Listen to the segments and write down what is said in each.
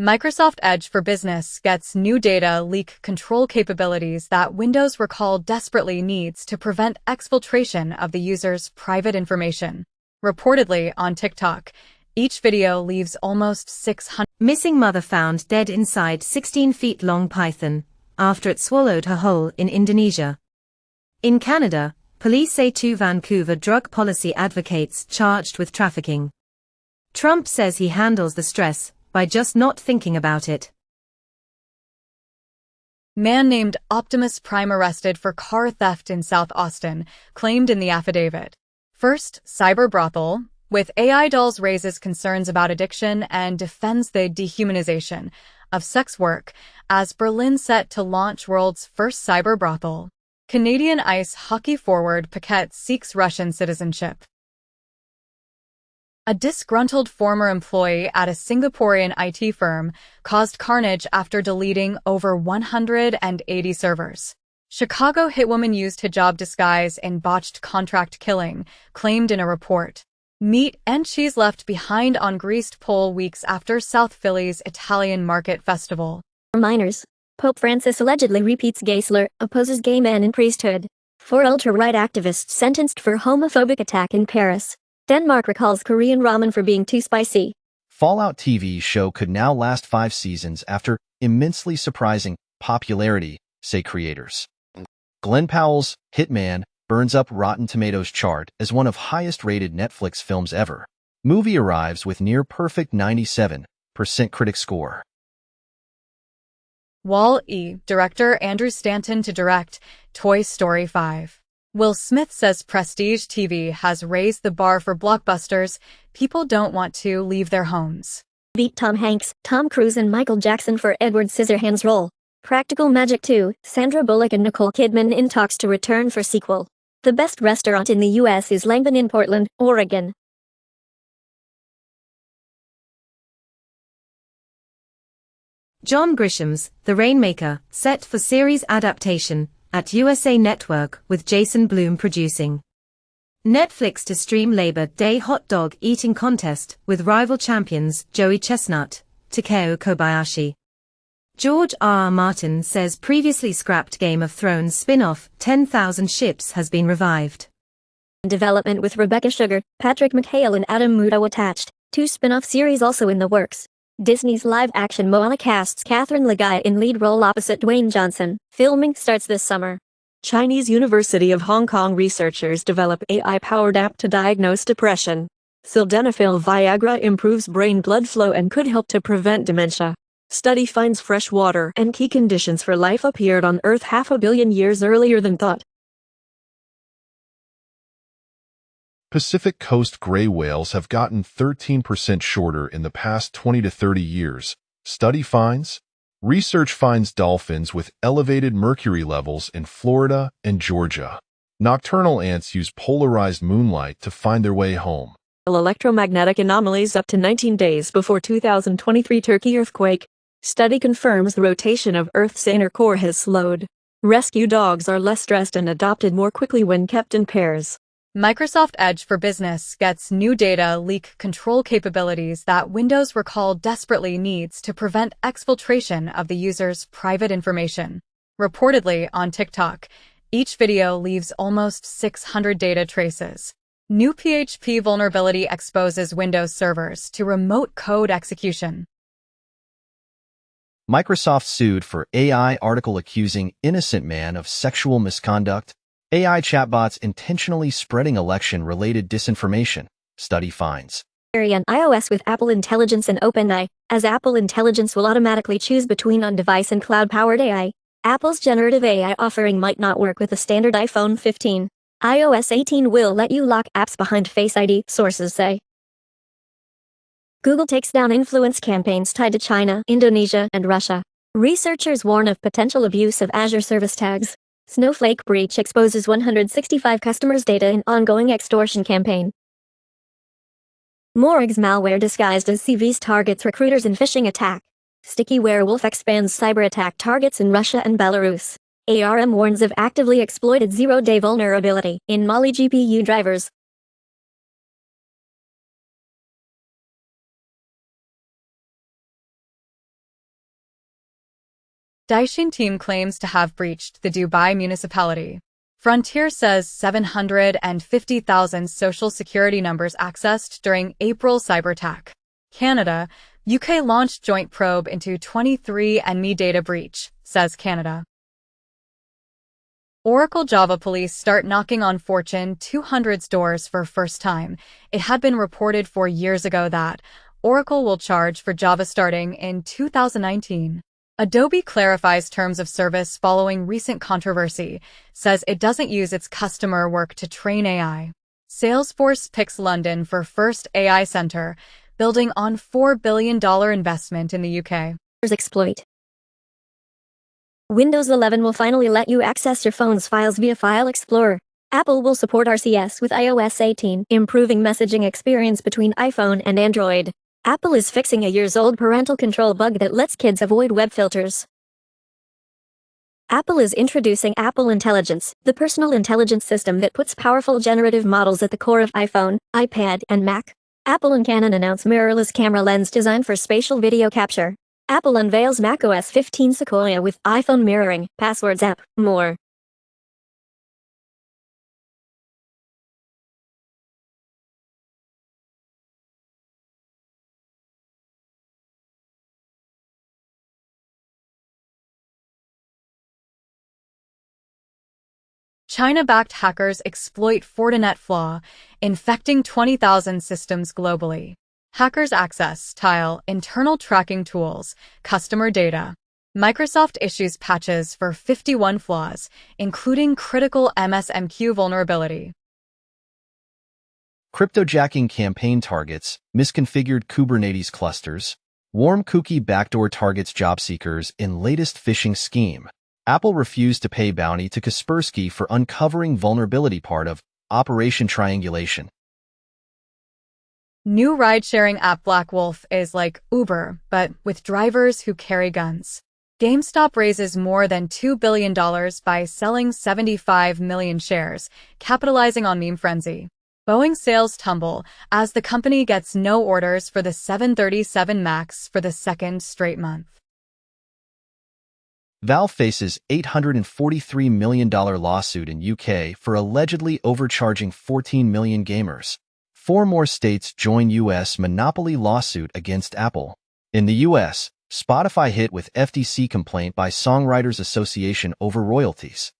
Microsoft Edge for Business gets new data leak control capabilities that Windows Recall desperately needs to prevent exfiltration of the user's private information. Reportedly on TikTok, each video leaves almost 600 Missing mother found dead inside 16 feet long python after it swallowed her whole in Indonesia. In Canada, police say 2 Vancouver drug policy advocates charged with trafficking. Trump says he handles the stress by just not thinking about it. Man named Optimus Prime arrested for car theft in South Austin, claimed in the affidavit. First, cyber brothel, with AI dolls raises concerns about addiction and defends the dehumanization of sex work, as Berlin set to launch world's first cyber brothel. Canadian ice hockey forward Paquette seeks Russian citizenship. A disgruntled former employee at a Singaporean IT firm caused carnage after deleting over 180 servers. Chicago hitwoman used hijab disguise in botched contract killing, claimed in a report. Meat and cheese left behind on greased pole weeks after South Philly's Italian Market Festival. Minors. Pope Francis allegedly repeats gay slur, opposes gay men in priesthood. 4 ultra-right activists sentenced for homophobic attack in Paris. Denmark recalls Korean ramen for being too spicy. Fallout TV show could now last 5 seasons after immensely surprising popularity, say creators. Glenn Powell's Hitman burns up Rotten Tomatoes chart as one of highest-rated Netflix films ever. Movie arrives with near-perfect 97% critic score. Wall-E director Andrew Stanton to direct Toy Story 5. Will Smith says prestige TV has raised the bar for blockbusters. People don't want to leave their homes. Beat Tom Hanks, Tom Cruise and Michael Jackson for Edward Scissorhands role. Practical Magic 2, Sandra Bullock and Nicole Kidman in talks to return for sequel. The best restaurant in the U.S. is Langdon in Portland, Oregon. John Grisham's The Rainmaker, set for series adaptation at USA Network with Jason Blum producing. Netflix to stream Labor Day hot dog eating contest with rival champions Joey Chestnut, Takeo Kobayashi. George R. R. Martin says previously scrapped Game of Thrones spin-off 10,000 Ships has been revived. Development with Rebecca Sugar, Patrick McHale and Adam Muto attached. 2 spin-off series also in the works. Disney's live-action Moana casts Catherine Legai in lead role opposite Dwayne Johnson. Filming starts this summer. Chinese University of Hong Kong researchers develop AI-powered app to diagnose depression. Sildenafil Viagra improves brain blood flow and could help to prevent dementia. Study finds fresh water and key conditions for life appeared on Earth 500 million years earlier than thought. Pacific Coast gray whales have gotten 13% shorter in the past 20 to 30 years. Study finds. Research finds dolphins with elevated mercury levels in Florida and Georgia. Nocturnal ants use polarized moonlight to find their way home. Electromagnetic anomalies up to 19 days before 2023 Turkey earthquake. Study confirms the rotation of Earth's inner core has slowed. Rescue dogs are less stressed and adopted more quickly when kept in pairs. Microsoft Edge for Business gets new data leak control capabilities that Windows Recall desperately needs to prevent exfiltration of the user's private information. Reportedly on TikTok, each video leaves almost 600 data traces. New PHP vulnerability exposes Windows servers to remote code execution. Microsoft sued for AI article accusing innocent man of sexual misconduct. AI chatbots intentionally spreading election-related disinformation, study finds. On iOS with Apple Intelligence and OpenAI, as Apple Intelligence will automatically choose between on-device and cloud-powered AI. Apple's generative AI offering might not work with the standard iPhone 15. iOS 18 will let you lock apps behind Face ID, sources say. Google takes down influence campaigns tied to China, Indonesia, and Russia. Researchers warn of potential abuse of Azure service tags. Snowflake breach exposes 165 customers' data in ongoing extortion campaign. Morg's malware disguised as CVs targets recruiters in phishing attack. Sticky Werewolf expands cyber attack targets in Russia and Belarus. ARM warns of actively exploited zero-day vulnerability in Mali GPU drivers. Daishin team claims to have breached the Dubai municipality. Frontier says 750,000 social security numbers accessed during April cyberattack. Canada, UK launched joint probe into 23andMe data breach, says Canada. Oracle Java police start knocking on Fortune 200's doors for first time. It had been reported 4 years ago that Oracle will charge for Java starting in 2019. Adobe clarifies terms of service following recent controversy, says it doesn't use its customer work to train AI. Salesforce picks London for first AI center, building on $4 billion investment in the UK. Exploit. Windows 11 will finally let you access your phone's files via File Explorer. Apple will support RCS with iOS 18, improving messaging experience between iPhone and Android. Apple is fixing a years-old parental control bug that lets kids avoid web filters. Apple is introducing Apple Intelligence, the personal intelligence system that puts powerful generative models at the core of iPhone, iPad, and Mac. Apple and Canon announce mirrorless camera lens designed for spatial video capture. Apple unveils macOS 15 Sequoia with iPhone mirroring, passwords app, more. China-backed hackers exploit Fortinet flaw, infecting 20,000 systems globally. Hackers access tile internal tracking tools, customer data. Microsoft issues patches for 51 flaws, including critical MSMQ vulnerability. Cryptojacking campaign targets, misconfigured Kubernetes clusters, warm cookie backdoor targets job seekers in latest phishing scheme. Apple refused to pay bounty to Kaspersky for uncovering vulnerability part of Operation Triangulation. New ride-sharing app Black Wolf is like Uber, but with drivers who carry guns. GameStop raises more than $2 billion by selling 75 million shares, capitalizing on meme frenzy. Boeing sales tumble as the company gets no orders for the 737 MAX for the second straight month. Valve faces $843 million lawsuit in UK for allegedly overcharging 14 million gamers. 4 more states join U.S. monopoly lawsuit against Apple. In the U.S., Spotify hit with FTC complaint by Songwriters Association over royalties.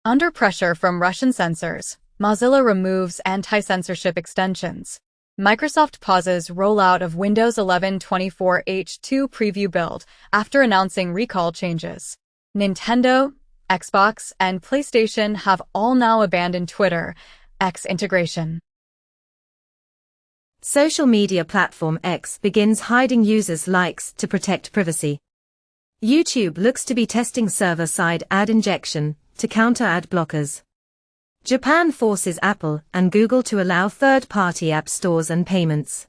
Under pressure from Russian censors, Mozilla removes anti-censorship extensions. Microsoft pauses rollout of Windows 11 24H2 preview build after announcing recall changes. Nintendo, Xbox, and PlayStation have all now abandoned Twitter X integration. Social media platform X begins hiding users' likes to protect privacy. YouTube looks to be testing server-side ad injection to counter ad blockers. Japan forces Apple and Google to allow third-party app stores and payments.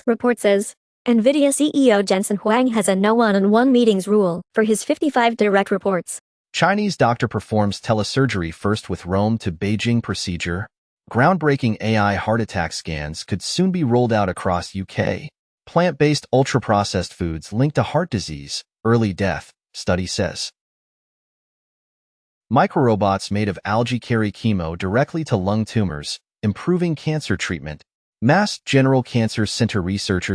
Report says, NVIDIA CEO Jensen Huang has a no one-on-one meetings rule for his 55 direct reports. Chinese doctor performs telesurgery first with Rome to Beijing procedure. Groundbreaking AI heart attack scans could soon be rolled out across UK. Plant-based ultra-processed foods linked to heart disease, early death, study says. Microrobots made of algae carry chemo directly to lung tumors, improving cancer treatment. Mass General Cancer Center researchers